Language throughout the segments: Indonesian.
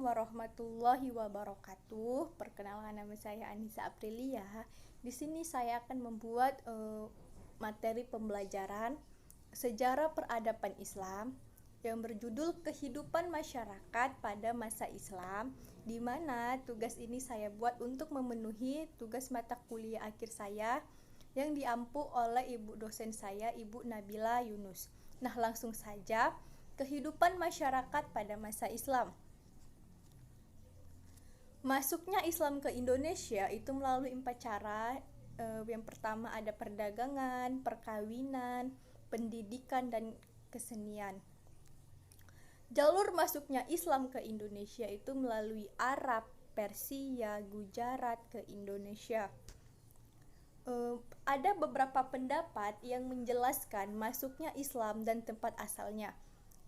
warahmatullahi wabarakatuh. Perkenalkan, nama saya Anissa Aprilia. Di sini saya akan membuat materi pembelajaran sejarah peradaban Islam yang berjudul Kehidupan Masyarakat pada Masa Islam, di mana tugas ini saya buat untuk memenuhi tugas mata kuliah akhir saya yang diampu oleh ibu dosen saya, Ibu Nabila Yunus. Nah, langsung saja, kehidupan masyarakat pada masa Islam. Masuknya Islam ke Indonesia itu melalui 4 cara. Yang pertama ada perdagangan, perkawinan, pendidikan, dan kesenian. Jalur masuknya Islam ke Indonesia itu melalui Arab, Persia, Gujarat ke Indonesia. Ada beberapa pendapat yang menjelaskan masuknya Islam dan tempat asalnya.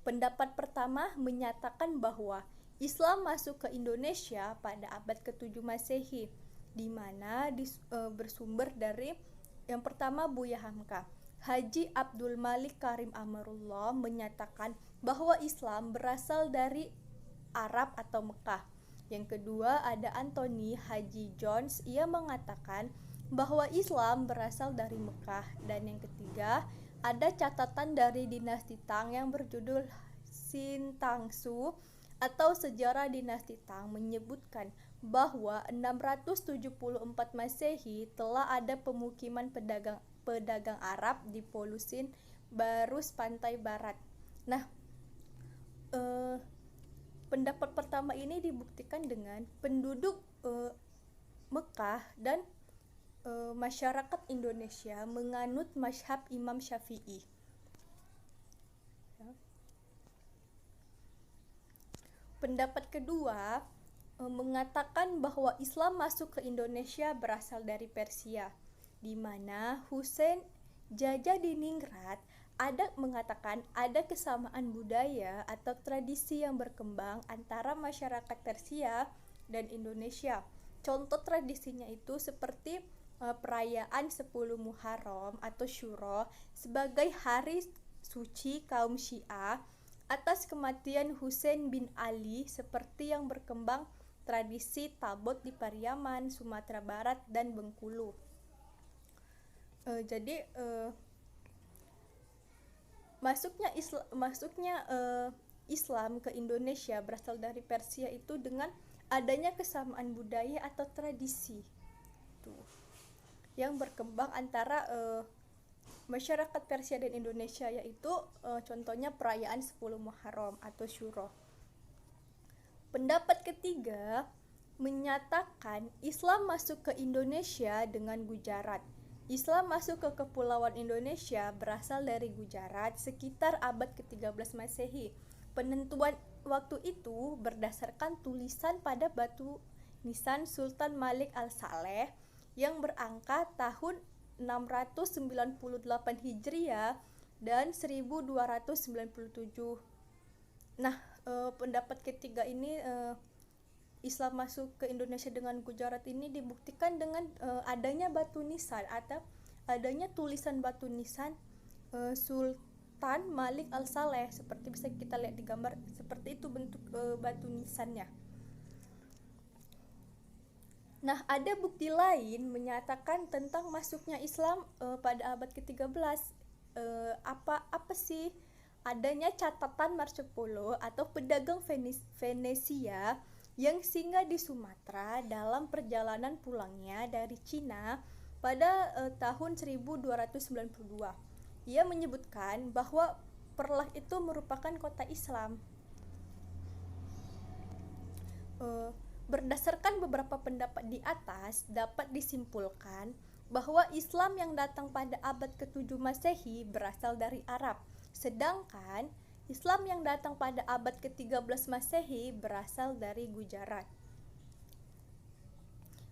Pendapat pertama menyatakan bahwa Islam masuk ke Indonesia pada abad ke-7 Masehi, di mana bersumber dari yang pertama Buya Hamka. Haji Abdul Malik Karim Amarullah menyatakan bahwa Islam berasal dari Arab atau Mekah. Yang kedua ada Anthony Haji Jones, ia mengatakan bahwa Islam berasal dari Mekah. Dan yang ketiga ada catatan dari dinasti Tang yang berjudul Sintangsu atau Sejarah Dinasti Tang menyebutkan bahwa 674 Masehi telah ada pemukiman pedagang Arab di Polusin Barus pantai barat. Nah, pendapat pertama ini dibuktikan dengan penduduk Mekah dan masyarakat Indonesia menganut mazhab Imam Syafi'i. Pendapat kedua mengatakan bahwa Islam masuk ke Indonesia berasal dari Persia, di mana Husain Jajadiningrat mengatakan ada kesamaan budaya atau tradisi yang berkembang antara masyarakat Persia dan Indonesia. Contoh tradisinya itu seperti perayaan 10 Muharram atau Syuro sebagai hari suci kaum Syiah atas kematian Husain bin Ali, seperti yang berkembang tradisi Tabot di Pariaman, Sumatera Barat, dan Bengkulu. Masuknya Islam ke Indonesia berasal dari Persia itu dengan adanya kesamaan budaya atau tradisi yang berkembang antara masyarakat Persia dan Indonesia, yaitu contohnya perayaan 10 Muharram atau Syuro. Pendapat ketiga menyatakan Islam masuk ke Indonesia dengan Gujarat. Islam masuk ke Kepulauan Indonesia berasal dari Gujarat sekitar abad ke-13 Masehi. Penentuan waktu itu berdasarkan tulisan pada batu nisan Sultan Malik Al-Saleh yang berangka tahun 698 Hijriah dan 1297. Nah, pendapat ketiga ini Islam masuk ke Indonesia dengan Gujarat ini dibuktikan dengan adanya batu nisan atau adanya tulisan batu nisan Sultan Malik Al-Saleh, seperti bisa kita lihat di gambar, seperti itu bentuk batu nisannya. Nah, ada bukti lain menyatakan tentang masuknya Islam pada abad ke-13. Apa sih? Adanya catatan Marco Polo atau pedagang Venesia yang singgah di Sumatera dalam perjalanan pulangnya dari Cina pada tahun 1292. Ia menyebutkan bahwa Perlah itu merupakan kota Islam. Berdasarkan beberapa pendapat di atas, dapat disimpulkan bahwa Islam yang datang pada abad ke-7 Masehi berasal dari Arab, sedangkan Islam yang datang pada abad ke-13 Masehi berasal dari Gujarat.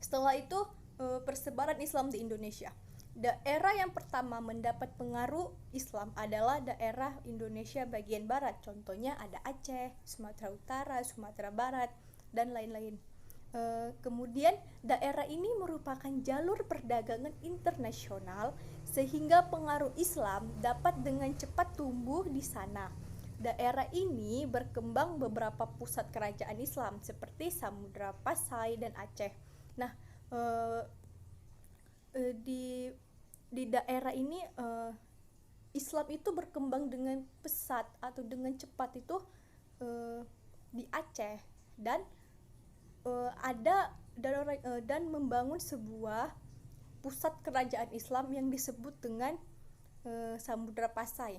Setelah itu, persebaran Islam di Indonesia. Daerah yang pertama mendapat pengaruh Islam adalah daerah Indonesia bagian barat. Contohnya ada Aceh, Sumatera Utara, Sumatera Barat, dan lain-lain. Kemudian daerah ini merupakan jalur perdagangan internasional sehingga pengaruh Islam dapat dengan cepat tumbuh di sana. daerah ini berkembang beberapa pusat kerajaan Islam seperti Samudra Pasai dan Aceh. Nah, eh, di daerah ini Islam itu berkembang dengan pesat atau dengan cepat itu di Aceh, dan ada dan membangun sebuah pusat kerajaan Islam yang disebut dengan Samudra Pasai.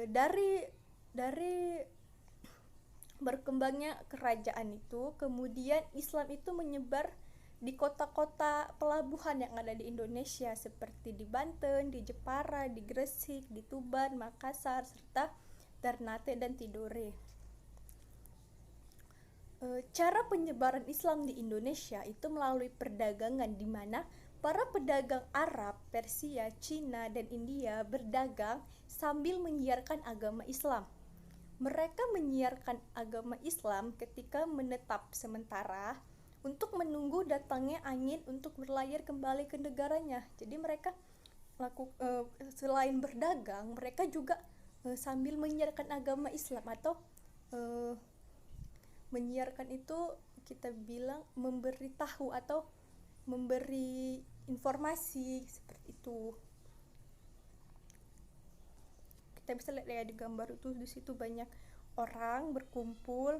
Dari berkembangnya kerajaan itu, kemudian Islam itu menyebar di kota-kota pelabuhan yang ada di Indonesia seperti di Banten, di Jepara, di Gresik, di Tuban, Makassar, serta Ternate dan Tidore. Cara penyebaran Islam di Indonesia itu melalui perdagangan, di mana para pedagang Arab, Persia, Cina, dan India berdagang sambil menyiarkan agama Islam. Mereka menyiarkan agama Islam ketika menetap sementara untuk menunggu datangnya angin untuk berlayar kembali ke negaranya. Jadi mereka selain berdagang, mereka juga sambil menyiarkan agama Islam, atau menyiarkan itu kita bilang memberitahu atau memberi informasi seperti itu. Kita bisa lihat ya di gambar itu, di situ banyak orang berkumpul,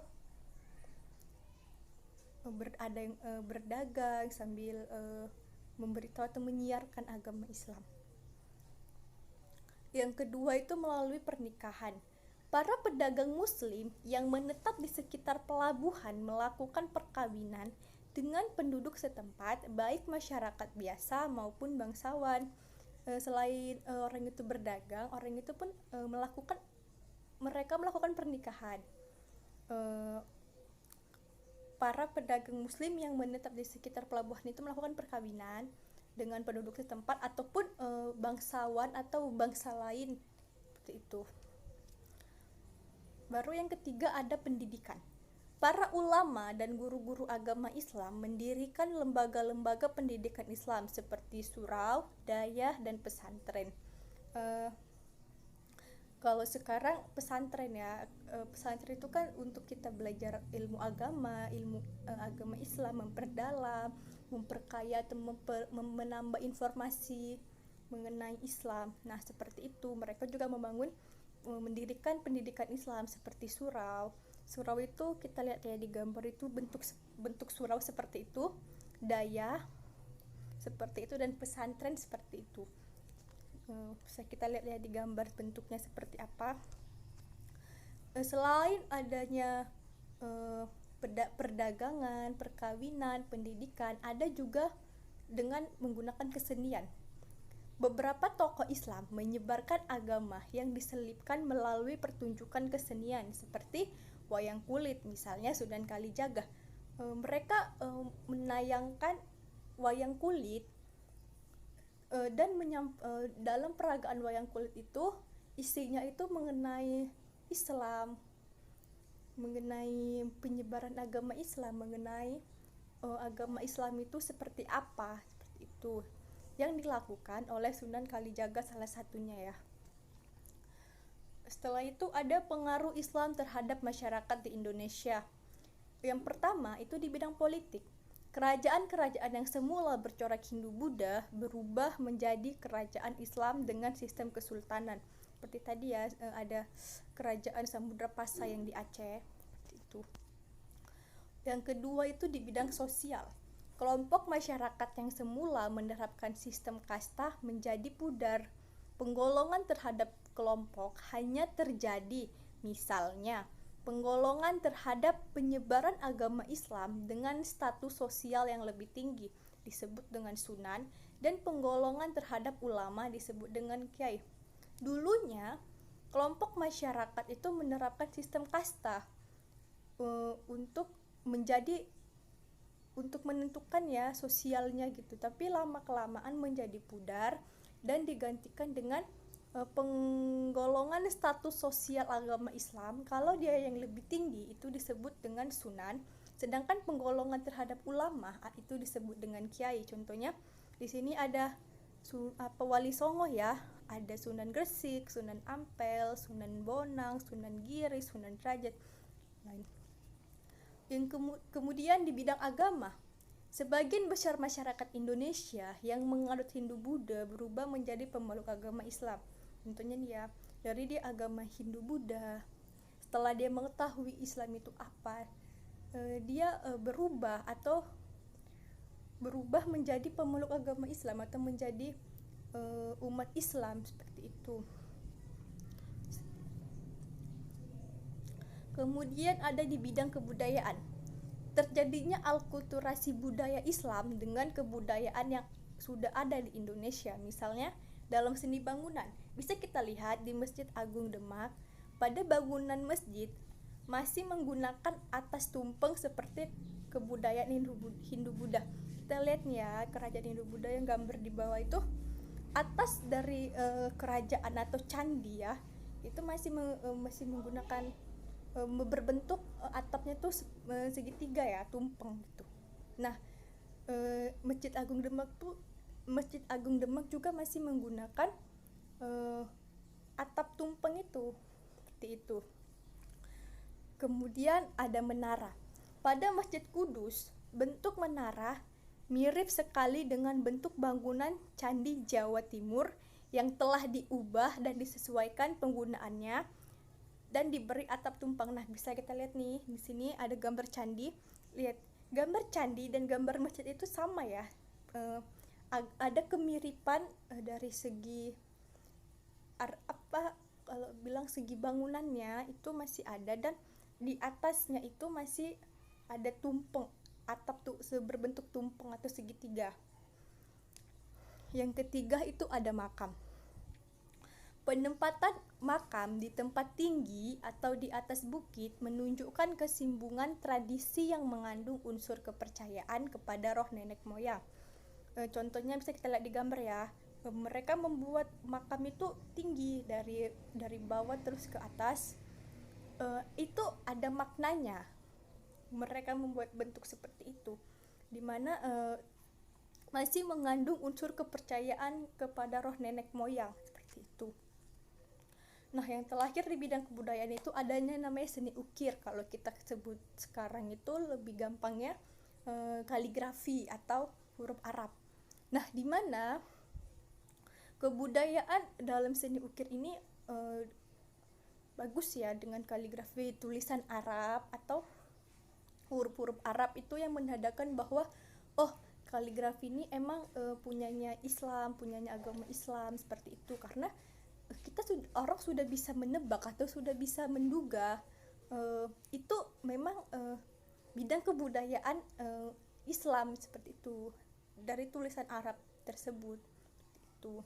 ada yang berdagang sambil memberitahu atau menyiarkan agama Islam. Yang kedua itu melalui pernikahan. Para pedagang muslim yang menetap di sekitar pelabuhan melakukan perkawinan dengan penduduk setempat, baik masyarakat biasa maupun bangsawan. Selain orang itu berdagang, orang itu pun mereka melakukan pernikahan. Para pedagang muslim yang menetap di sekitar pelabuhan itu melakukan perkawinan dengan penduduk setempat ataupun bangsawan atau bangsa lain, seperti itu. Baru yang ketiga ada pendidikan. Para ulama dan guru-guru agama Islam mendirikan lembaga-lembaga pendidikan Islam seperti surau, dayah, dan pesantren. Kalau sekarang pesantren ya, pesantren itu kan untuk kita belajar ilmu agama Islam, memperdalam, memperkaya atau menambah informasi mengenai Islam. Nah, seperti itu mereka juga mendirikan pendidikan Islam seperti surau. Surau itu kita lihat ya di gambar itu, bentuk surau seperti itu, dayah seperti itu, dan pesantren seperti itu. Bisa kita lihat ya di gambar bentuknya seperti apa. Selain adanya perdagangan, perkawinan, pendidikan, ada juga dengan menggunakan kesenian. Beberapa tokoh Islam menyebarkan agama yang diselipkan melalui pertunjukan kesenian seperti wayang kulit, misalnya Sunan Kalijaga. Mereka menayangkan wayang kulit dan dalam peragaan wayang kulit itu isinya itu mengenai Islam, mengenai penyebaran agama Islam, mengenai agama Islam itu seperti apa, seperti itu yang dilakukan oleh Sunan Kalijaga salah satunya ya. Setelah itu ada pengaruh Islam terhadap masyarakat di Indonesia. Yang pertama itu di bidang politik. Kerajaan-kerajaan yang semula bercorak Hindu-Buddha berubah menjadi kerajaan Islam dengan sistem kesultanan. Seperti tadi ya, ada kerajaan Samudra Pasai yang di Aceh, seperti itu. Yang kedua itu di bidang sosial. Kelompok masyarakat yang semula menerapkan sistem kasta menjadi pudar. Penggolongan terhadap kelompok hanya terjadi, misalnya penggolongan terhadap penyebaran agama Islam dengan status sosial yang lebih tinggi disebut dengan sunan, dan penggolongan terhadap ulama disebut dengan kiai. Dulunya kelompok masyarakat itu menerapkan sistem kasta untuk menentukan ya sosialnya gitu, tapi lama-kelamaan menjadi pudar dan digantikan dengan penggolongan status sosial agama Islam. Kalau dia yang lebih tinggi itu disebut dengan sunan, sedangkan penggolongan terhadap ulama itu disebut dengan kiai. Contohnya di sini ada Wali Songo ya, ada Sunan Gresik, Sunan Ampel, Sunan Bonang, Sunan Giri, Sunan Derajat. Yang kemudian di bidang agama, sebagian besar masyarakat Indonesia yang menganut Hindu-Buddha berubah menjadi pemeluk agama Islam. Contohnya nih ya, dari dia agama Hindu-Buddha, setelah dia mengetahui Islam itu apa, dia berubah menjadi pemeluk agama Islam atau menjadi umat Islam seperti itu. Kemudian ada di bidang kebudayaan, terjadinya alkulturasi budaya Islam dengan kebudayaan yang sudah ada di Indonesia. Misalnya dalam seni bangunan, bisa kita lihat di Masjid Agung Demak, pada bangunan masjid masih menggunakan atas tumpeng seperti kebudayaan Hindu-Buddha. Kita lihat nih ya, kerajaan Hindu-Buddha yang gambar di bawah itu atas dari kerajaan atau candi ya, itu masih menggunakan berbentuk atapnya tuh segitiga ya, tumpeng gitu. Nah, Masjid Agung Demak juga masih menggunakan atap tumpeng itu, seperti itu. Kemudian ada menara. Pada Masjid Kudus, bentuk menara mirip sekali dengan bentuk bangunan Candi Jawa Timur yang telah diubah dan disesuaikan penggunaannya dan diberi atap tumpeng. Nah, bisa kita lihat nih, di sini ada gambar candi. Lihat, gambar candi dan gambar masjid itu sama ya. Ada kemiripan dari segi kalau bilang segi bangunannya itu masih ada, dan di atasnya itu masih ada tumpeng, atap tuh berbentuk tumpeng atau segitiga. Yang ketiga itu ada makam. Penempatan makam di tempat tinggi atau di atas bukit menunjukkan kesinambungan tradisi yang mengandung unsur kepercayaan kepada roh nenek moyang. Contohnya bisa kita lihat di gambar ya. Mereka membuat makam itu tinggi dari bawah terus ke atas. Itu ada maknanya. Mereka membuat bentuk seperti itu, dimana masih mengandung unsur kepercayaan kepada roh nenek moyang, seperti itu. Nah, yang terakhir di bidang kebudayaan itu adanya namanya seni ukir. Kalau kita sebut sekarang itu lebih gampangnya kaligrafi atau huruf Arab. Nah, dimana kebudayaan dalam seni ukir ini bagus ya, dengan kaligrafi tulisan Arab atau huruf-huruf Arab itu yang menandakan bahwa kaligrafi ini emang punyanya Islam, punyanya agama Islam, seperti itu. Karena orang sudah bisa menebak atau sudah bisa menduga itu memang bidang kebudayaan Islam, seperti itu, dari tulisan Arab tersebut. Itu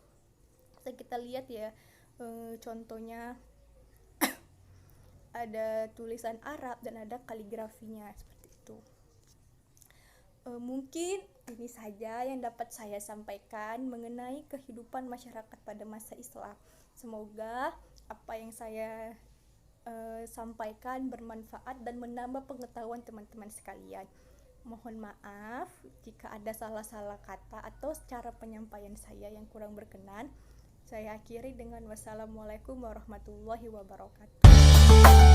kita lihat ya, contohnya ada tulisan Arab dan ada kaligrafinya, seperti itu. Mungkin ini saja yang dapat saya sampaikan mengenai kehidupan masyarakat pada masa Islam. Semoga apa yang saya sampaikan bermanfaat dan menambah pengetahuan teman-teman sekalian. Mohon maaf jika ada salah-salah kata atau cara penyampaian saya yang kurang berkenan. Saya akhiri dengan wassalamualaikum warahmatullahi wabarakatuh.